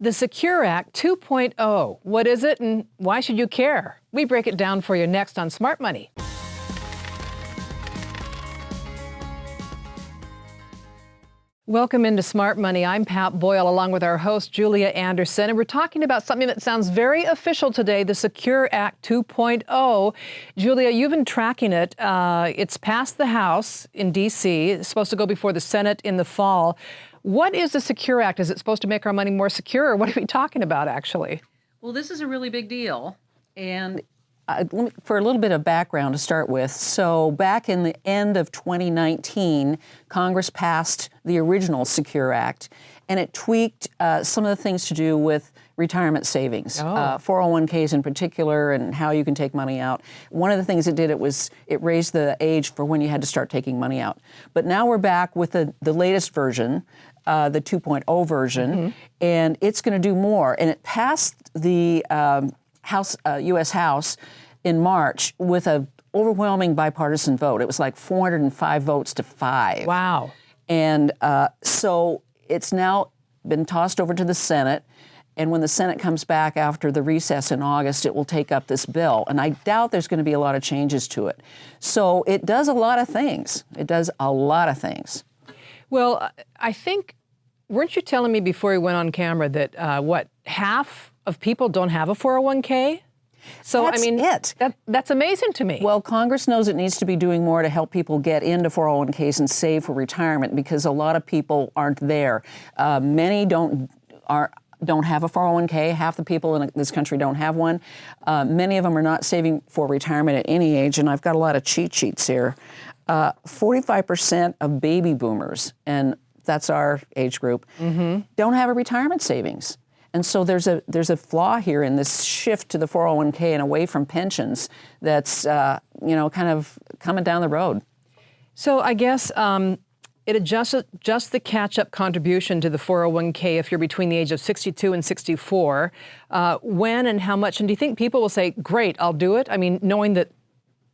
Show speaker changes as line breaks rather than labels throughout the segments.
The Secure Act 2.0. What is it and why should you care? We break it down for you next on Smart Money. Welcome into Smart Money. I'm Pat Boyle along with our host Julia Anderson, and we're talking about something that sounds very official today, the Secure Act 2.0. Julia, you've been tracking it. It's passed the House in D.C. It's supposed to go before the Senate in the fall. What is the Secure Act? Is it supposed to make our money more secure, or what are we talking about, actually?
Well, this is a really big deal. And for a little bit of background to start with, so back in the end of 2019, Congress passed the original Secure Act, and it tweaked some of the things to do with retirement savings, 401ks in particular, and how you can take money out. One of the things it did, it raised the age for when you had to start taking money out. But now we're back with the latest version, the 2.0 version, and it's going to do more. And it passed the U.S. House in March with an overwhelming bipartisan vote. It was like 405 votes to 5.
Wow.
And so it's now been tossed over to the Senate. And when the Senate comes back after the recess in August, it will take up this bill. And I doubt there's going to be a lot of changes to it. So it does a lot of things. It does a lot of things.
Well, I think, weren't you telling me before you went on camera that, half of people don't have a 401k? So,
That's it.
That's amazing to me.
Well, Congress knows it needs to be doing more to help people get into 401ks and save for retirement because a lot of people aren't there. Many don't have a 401k. Half the people in this country don't have one. Many of them are not saving for retirement at any age, and I've got a lot of cheat sheets here. 45% of baby boomers, and that's our age group, don't have a retirement savings. And so there's a flaw here in this shift to the 401k and away from pensions that's kind of coming down the road.
So I guess it adjusts just the catch-up contribution to the 401k if you're between the age of 62 and 64. When and how much? And do you think people will say, great, I'll do it? I mean, knowing that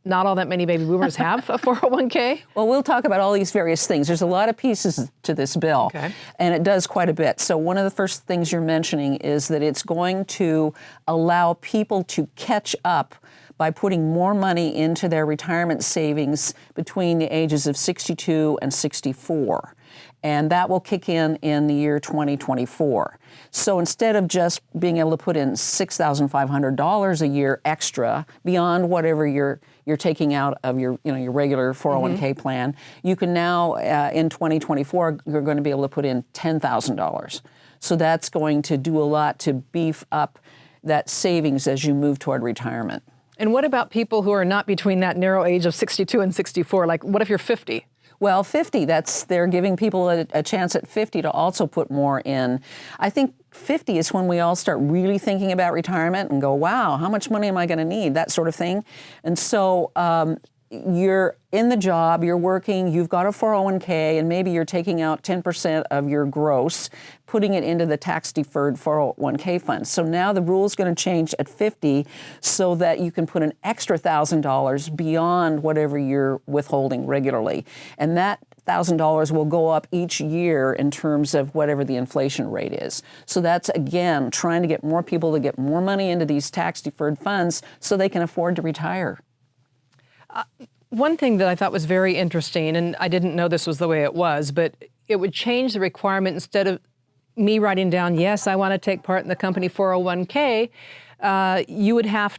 not all that many baby boomers have a 401k?
Well, we'll talk about all these various things. There's a lot of pieces to this bill, and it does quite a bit. So one of the first things you're mentioning is that it's going to allow people to catch up by putting more money into their retirement savings between the ages of 62 and 64. And that will kick in the year 2024. So instead of just being able to put in $6,500 a year extra beyond whatever you're taking out of your regular 401k plan, you can now in 2024 you're going to be able to put in $10,000. So that's going to do a lot to beef up that savings as you move toward retirement.
And what about people who are not between that narrow age of 62 and 64? Like, what if you're 50?
Well, 50, they're giving people a chance at 50 to also put more in. I think 50 is when we all start really thinking about retirement and go, wow, how much money am I going to need? That sort of thing. And so you're in the job, you're working, you've got a 401k, and maybe you're taking out 10% of your gross, putting it into the tax-deferred 401k fund. So now the rule's going to change at 50 so that you can put an extra $1,000 beyond whatever you're withholding regularly. And that $1,000 will go up each year in terms of whatever the inflation rate is. So that's, again, trying to get more people to get more money into these tax-deferred funds so they can afford to retire.
One thing that I thought was very interesting, and I didn't know this was the way it was, but it would change the requirement. Instead of me writing down, yes, I want to take part in the company 401k, you would have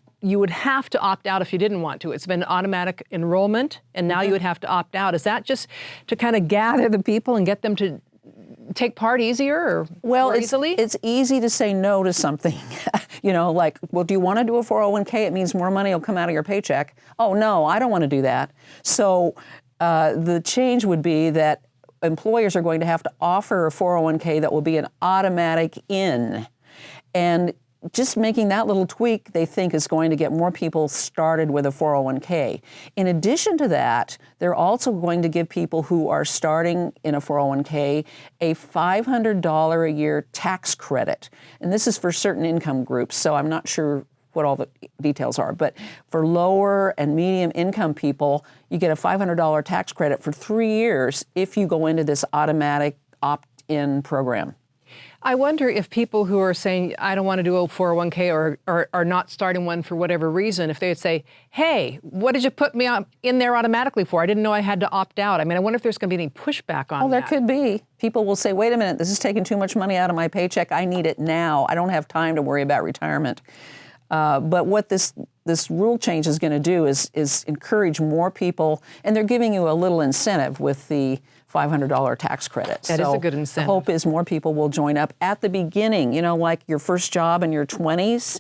to opt out if you didn't want to. It's been automatic enrollment, and now you would have to opt out. Is that just to kind of gather the people and get them to take part easier or more easily?
It's easy to say no to something. Like, well, do you want to do a 401k? It means more money will come out of your paycheck. Oh, no, I don't want to do that. So the change would be that employers are going to have to offer a 401k that will be an automatic in. And just making that little tweak, they think, is going to get more people started with a 401k. In addition to that, they're also going to give people who are starting in a 401k a $500 a year tax credit. And this is for certain income groups, so I'm not sure what all the details are. But for lower and medium income people, you get a $500 tax credit for 3 years if you go into this automatic opt-in program.
I wonder if people who are saying, I don't want to do a 401k or are not starting one for whatever reason, if they would say, hey, what did you put me in there automatically for? I didn't know I had to opt out. I mean, I wonder if there's going to be any pushback on that.
Oh, there could be. People will say, wait a minute, this is taking too much money out of my paycheck. I need it now. I don't have time to worry about retirement. But what this rule change is going to do is encourage more people, and they're giving you a little incentive with the $500 tax credit.
That is a good incentive.
The hope is more people will join up at the beginning, like your first job in your 20s.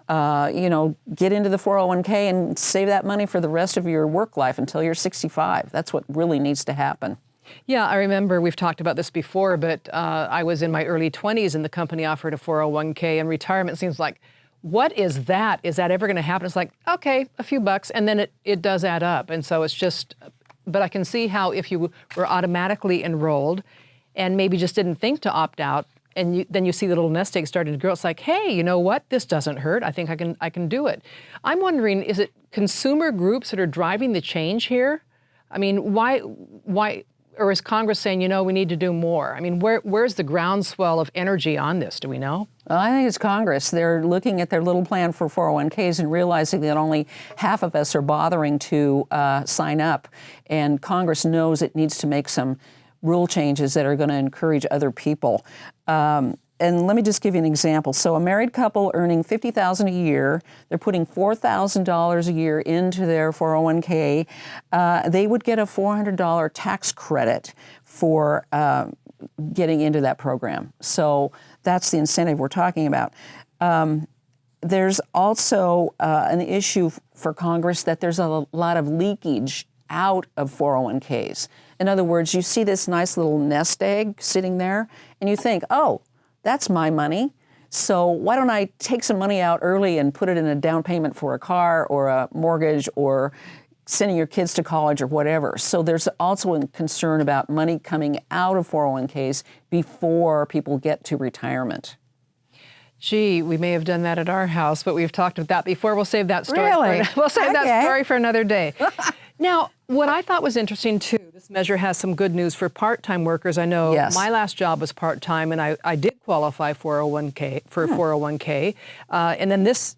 Get into the 401k and save that money for the rest of your work life until you're 65. That's what really needs to happen.
Yeah, I remember we've talked about this before, but I was in my early 20s and the company offered a 401k, and retirement seems like, what is that? Is that ever going to happen? It's like, okay, a few bucks, and then it does add up. And so it's just, but I can see how if you were automatically enrolled and maybe just didn't think to opt out, and then you see the little nest egg starting to grow, it's like, hey, you know what? This doesn't hurt. I think I can do it. I'm wondering, is it consumer groups that are driving the change here? I mean, why, or is Congress saying, we need to do more? I mean, where's the groundswell of energy on this? Do we know?
Well, I think it's Congress. They're looking at their little plan for 401ks and realizing that only half of us are bothering to sign up. And Congress knows it needs to make some rule changes that are going to encourage other people. And let me just give you an example. So a married couple earning $50,000 a year, they're putting $4,000 a year into their 401k. They would get a $400 tax credit for getting into that program. So that's the incentive we're talking about. There's also an issue for Congress that there's a lot of leakage out of 401ks. In other words, you see this nice little nest egg sitting there, and you think, oh, that's my money. So why don't I take some money out early and put it in a down payment for a car or a mortgage or sending your kids to college or whatever. So there's also a concern about money coming out of 401ks before people get to retirement.
Gee, we may have done that at our house, but we've talked about that before. We'll save that story.
Really?
We'll save that story for another day. Now, what I thought was interesting too, this measure has some good news for part-time workers. I know my last job was part-time, and I did qualify for 401k, and then this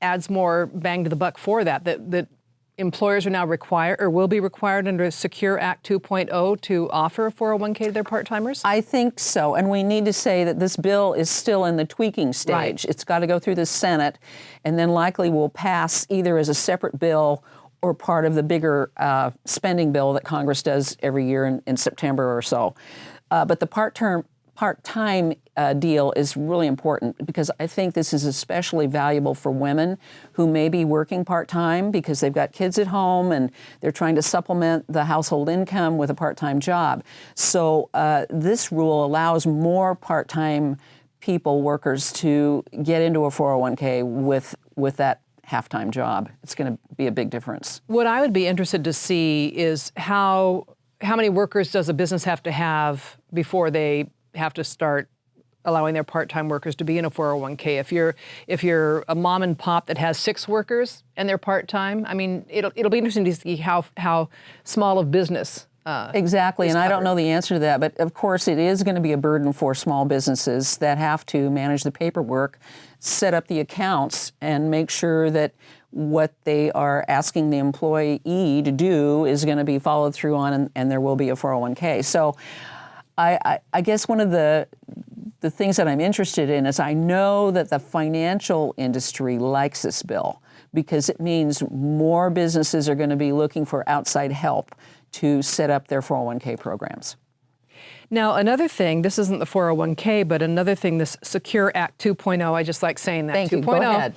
adds more bang to the buck for that employers are now required or will be required under Secure Act 2.0 to offer a 401k to their part-timers?
I think so. And we need to say that this bill is still in the tweaking stage.
Right.
It's got to go through the Senate and then likely will pass either as a separate bill or part of the bigger spending bill that Congress does every year in September or so. But the part-time deal is really important because I think this is especially valuable for women who may be working part-time because they've got kids at home and they're trying to supplement the household income with a part-time job. So this rule allows more part-time workers to get into a 401k with that half-time job. It's going to be a big difference.
What I would be interested to see is how many workers does a business have to have before they have to start allowing their part-time workers to be in a 401k. If you're a mom and pop that has 6 workers and they're part-time, I mean, it'll be interesting to see how small of business.
Exactly, and I don't know the answer to that, but of course it is going to be a burden for small businesses that have to manage the paperwork, set up the accounts, and make sure that what they are asking the employee to do is going to be followed through on, and there will be a 401k. So I guess one of the things that I'm interested in is I know that the financial industry likes this bill because it means more businesses are going to be looking for outside help to set up their 401k programs.
Now, another thing, this isn't the 401k, but another thing, this Secure Act 2.0, I just like saying that.
Thank
2.0.
you. Go ahead.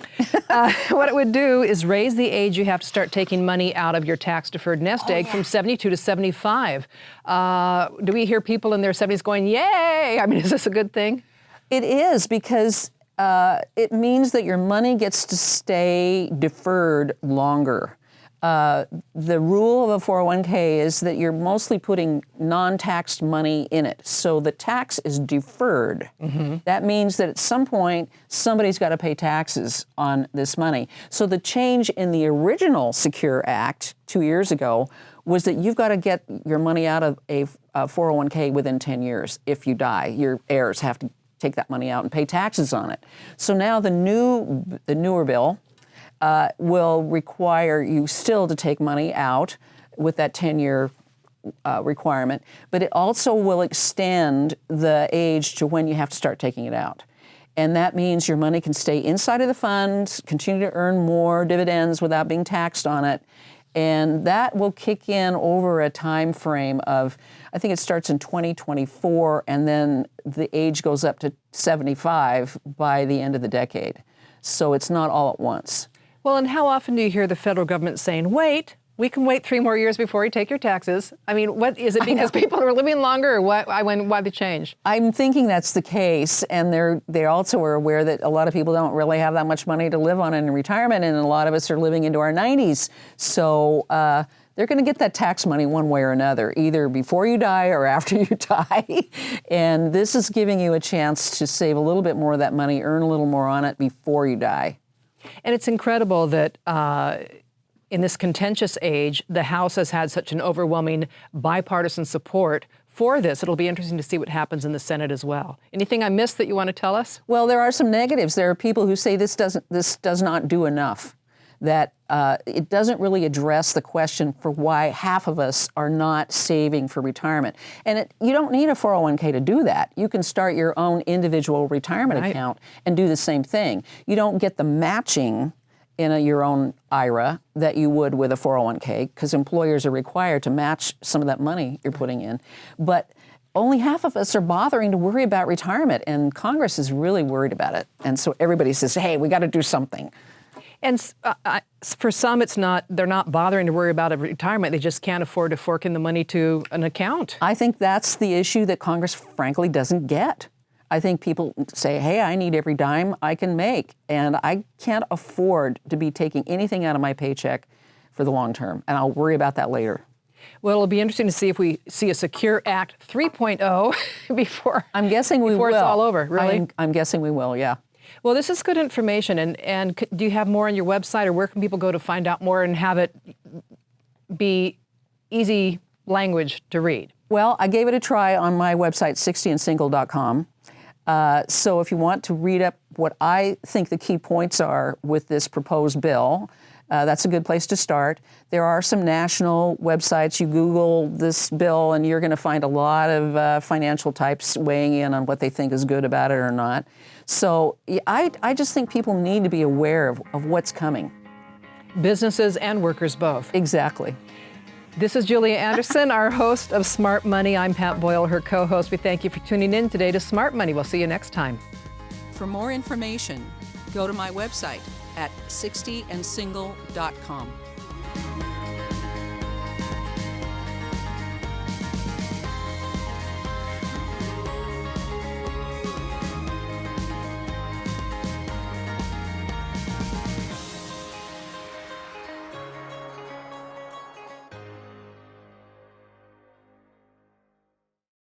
What it would do is raise the age you have to start taking money out of your tax-deferred nest egg from 72 to 75. Do we hear people in their 70s going, yay? I mean, is this a good thing?
It is because it means that your money gets to stay deferred longer. The rule of a 401k is that you're mostly putting non-taxed money in it. So the tax is deferred. Mm-hmm. That means that at some point, somebody's got to pay taxes on this money. So the change in the original Secure Act 2 years ago was that you've got to get your money out of a 401k within 10 years. If you die, your heirs have take that money out and pay taxes on it. So now the newer bill will require you still to take money out with that 10-year requirement, but it also will extend the age to when you have to start taking it out. And that means your money can stay inside of the fund, continue to earn more dividends without being taxed on it. And that will kick in over a time frame of, I think it starts in 2024, and then the age goes up to 75 by the end of the decade. So it's not all at once.
Well, and how often do you hear the federal government saying, wait, we can wait 3 more years before you take your taxes? I mean, what is it, because people are living longer, or why the change?
I'm thinking that's the case, and they also are aware that a lot of people don't really have that much money to live on in retirement, and a lot of us are living into our 90s. So they're going to get that tax money one way or another, either before you die or after you die. And this is giving you a chance to save a little bit more of that money, earn a little more on it before you die.
And it's incredible that in this contentious age, the House has had such an overwhelming bipartisan support for this. It'll be interesting to see what happens in the Senate as well. Anything I missed that you want to tell us?
Well, there are some negatives. There are people who say this does not do enough, that it doesn't really address the question for why half of us are not saving for retirement. And you don't need a 401k to do that. You can start your own individual retirement account and do the same thing. You don't get the matching in your own IRA that you would with a 401k, because employers are required to match some of that money you're putting in. But only half of us are bothering to worry about retirement, and Congress is really worried about it. And so everybody says, hey, we got to do something.
And for some, they're not bothering to worry about a retirement. They just can't afford to fork in the money to an account.
I think that's the issue that Congress, frankly, doesn't get. I think people say, hey, I need every dime I can make, and I can't afford to be taking anything out of my paycheck for the long term, and I'll worry about that later.
Well, it'll be interesting to see if we see a Secure Act 3.0 before
I'm guessing we will.
Before it's all over, really?
I'm guessing we will, yeah.
Well, this is good information, and do you have more on your website, or where can people go to find out more and have it be easy language to read?
Well, I gave it a try on my website, 60andsingle.com. So if you want to read up what I think the key points are with this proposed bill, that's a good place to start. There are some national websites. You Google this bill and you're going to find a lot of financial types weighing in on what they think is good about it or not. So I just think people need to be aware of what's coming.
Businesses and workers both.
Exactly.
This is Julia Anderson, our host of Smart Money. I'm Pat Boyle, her co-host. We thank you for tuning in today to Smart Money. We'll see you next time.
For more information, go to my website at 60andsingle.com.